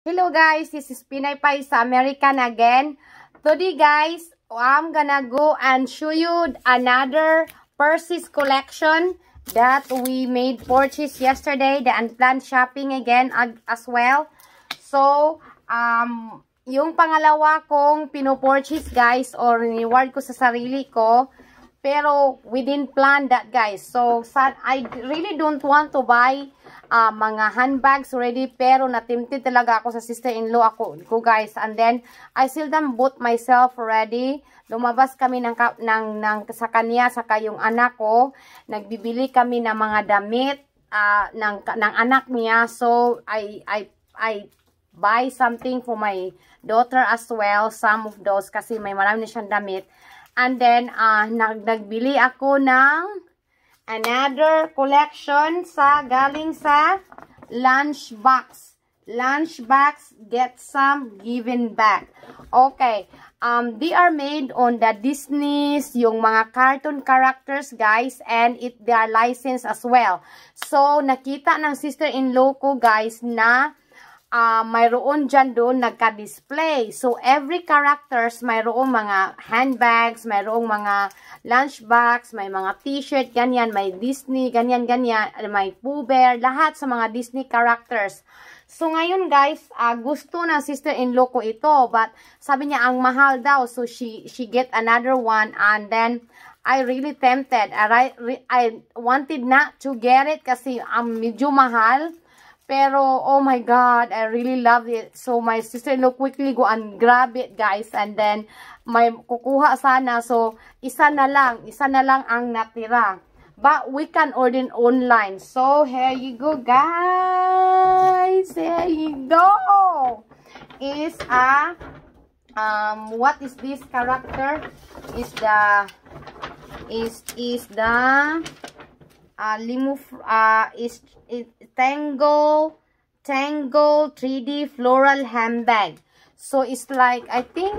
Hello guys, this is Pinay Pai sa American again. Today guys, I'm gonna go and show you another purses collection that we made purchase yesterday. The unplanned shopping again as well. So, yung pangalawa kong pinopurchase guys or reward ko sa sarili ko. Pero we didn't plan that guys. So, I really don't want to buy mga handbags already, pero natimted talaga ako sa sister-in-law ko guys. And then I seldom bought myself already. Lumabas kami sa kanya saka yung anak ko. Nagbibili kami ng mga damit ng anak niya. So I buy something for my daughter as well, some of those kasi may marami na siyang damit. And then nagbili ako ng another collection galing sa Lunchbox. Lunchbox, get some, given back. Okay. They are made on the Disney's, yung mga cartoon characters, guys, and they are licensed as well. So, nakita ng sister-in-law ko, guys, na mayroon dyan doon nagka-display. So, every characters, mayroong mga handbags, mayroong mga lunchbox, may mga t-shirt, ganyan, may Disney, ganyan, may Pooh Bear, lahat sa mga Disney characters. So, ngayon guys, gusto ng sister-in-law ko ito, but sabi niya, ang mahal daw. So, she get another one, and then, I really tempted. I wanted not to get it kasi medyo mahal. Pero, oh my God, I really love it. So, my sister-in-law quickly go and grab it, guys. And then, may kukuha sana. So, isa na lang ang natira. But, we can order online. So, here you go, guys. Here you go. Is what is this character? Tangle 3D floral handbag. So it's like, I think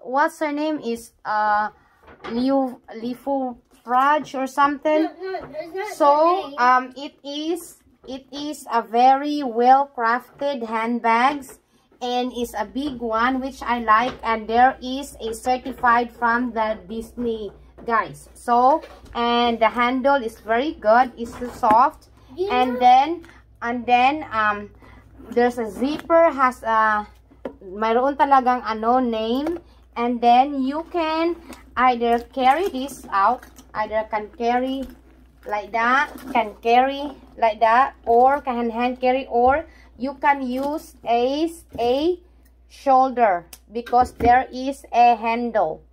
what's her name is Lifu Frage or something. So it is a very well crafted handbags, and is a big one which I like, and there is a certified from the Disney guys. So, and the handle is very good, it's so soft. Yeah. And then there's a zipper, has mayroon talagang name, and then you can either carry this out, either can carry like that, or can hand carry, or you can use a shoulder because there is a handle.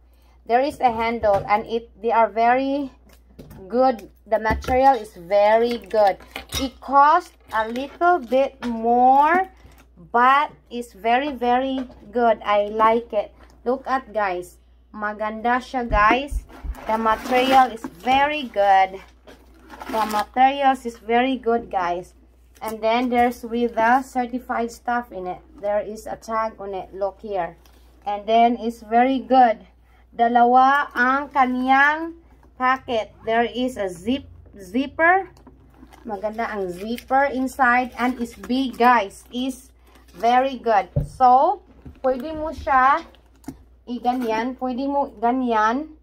There is a handle, and they are very good. The material is very good. It costs a little bit more, but it's very, very good. I like it. Look at guys. Maganda siya guys. The material is very good. The materials is very good guys. And then there's with the certified stuff in it. There is a tag on it. Look here. And then it's very good. Dalawa ang kaniyang packet. There is a zipper. Maganda ang zipper inside, and is big guys. Is very good. So, pwede mo siya i-ganyan. Pwede mo ganyan.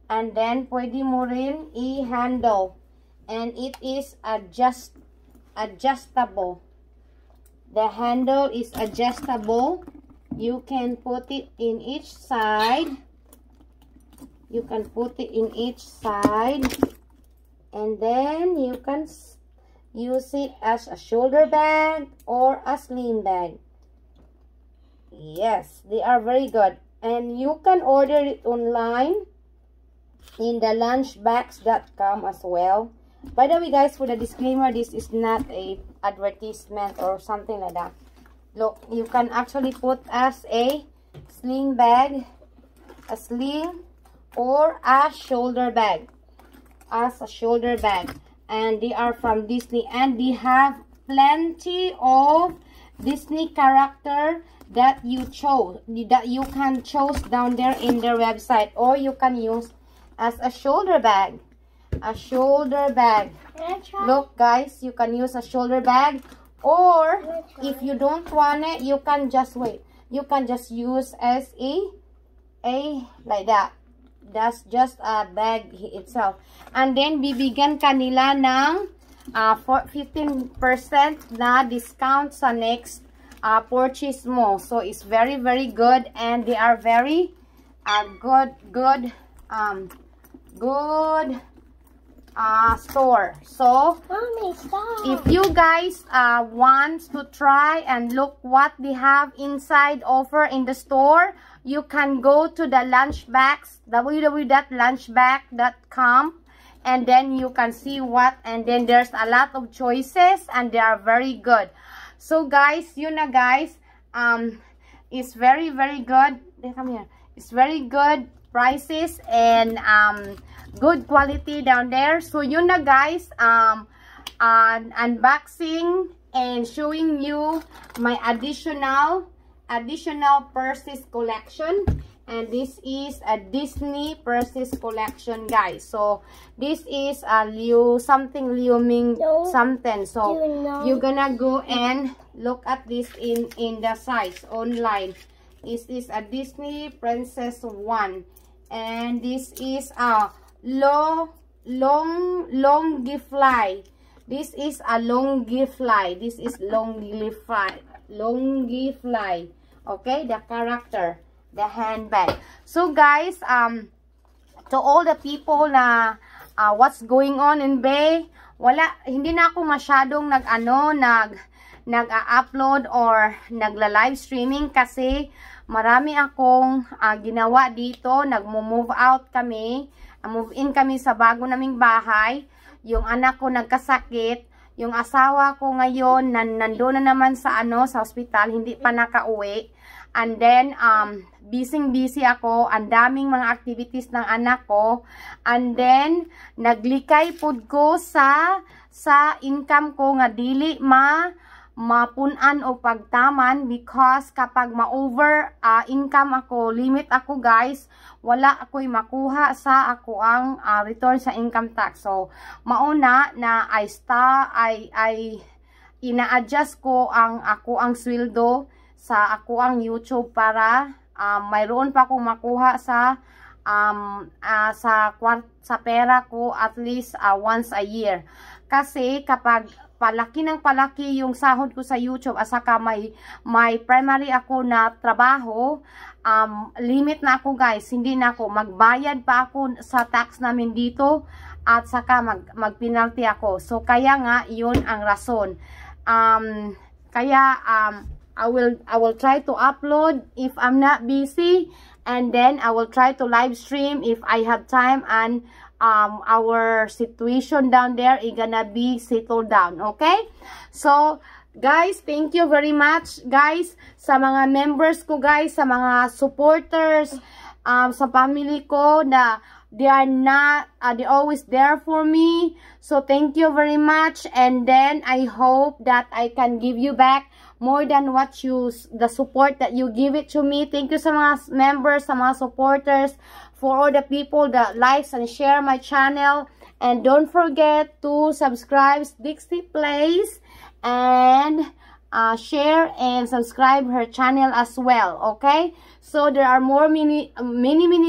And then, pwede mo rin i-handle. And it is adjustable. The handle is adjustable. You can put it in each side. You can put it in each side, and then you can use it as a shoulder bag or a sling bag. Yes, they are very good, and you can order it online in the lunchbox.com as well. By the way guys, for the disclaimer, this is not a advertisement or something like that. Look, you can actually put as a sling bag, a sling, or a shoulder bag, and they are from Disney, and they have plenty of Disney character that you can choose down there in their website, or you can use as a shoulder bag. Look guys, you can use a shoulder bag, Or if you don't want it, you can just wait. You can just use as a like that. That's just a bag itself. And then bibigyan kanila ng 15% na discount sa next purchase mo. So it's very good, and they are very good store. So Mommy, stop. if you guys want to try and look what they have inside offer in the store, you can go to the Lunchbags, www.lunchbag.com, and then you can see what, and then there's a lot of choices, and they are very good. So guys, yun na guys, it's very good. Come here. It's very good prices and good quality down there. So yun na guys, unboxing and showing you my additional purses collection. And this is a Disney purses collection, guys. So this is a Liu Ming something. So you're gonna go and look at this in the size online. This is a Disney Princess 1, and this is a Longifly. This is a Longifly. This is Longifly. Okay, the character, the handbag. So guys, to all the people na what's going on in Bay, hindi na ako masyadong nag-upload or nagla-live streaming kasi marami akong ginawa dito. Nag-move out kami, move in kami sa bago naming bahay. Yung anak ko nagkasakit, yung asawa ko ngayon nandoon na naman sa sa ospital, hindi pa nakauwi. And then busy ako, ang daming mga activities ng anak ko. And then naglikay pud ko sa income ko nga dili mapunan o pagtaman, because kapag ma-over income ako, limit ako guys, wala ako'y makuha sa ako ang return sa income tax. So mauna na I ina-adjust ko ang sweldo sa ako ang YouTube para mayroon pa akong makuha sa pera ko at least once a year. Kasi kapag palaki ng palaki yung sahod ko sa YouTube, asaka may primary ako na trabaho, limit na ako guys, hindi na ako magbayad pa ako sa tax namin dito, at saka magpenalty ako. So kaya nga yun ang rason. I will try to upload if I'm not busy, and then I will try to live stream if I have time, and our situation down there is gonna be settled down. Okay, so guys, thank you very much guys sa mga members ko guys, sa mga supporters, sa family ko na they're always there for me. So thank you very much, and then I hope that I can give you back more than the support that you give it to me. Thank you sa mga members, sa mga supporters, for all the people that likes and share my channel. And don't forget to subscribe Dixie Plays, and share and subscribe her channel as well. Okay, so there are more many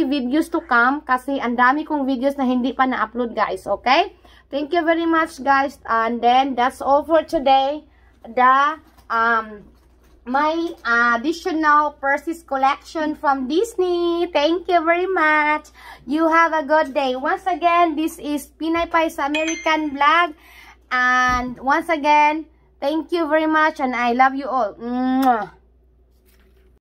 videos to come kasi ang dami kong videos na hindi pa na-upload guys. Okay, thank you very much guys, and then that's all for today. My additional purses collection from Disney. Thank you very much. You have a good day. Once again, this is Pinay Pais American Vlog, and once again, thank you very much, and I love you all. Mwah.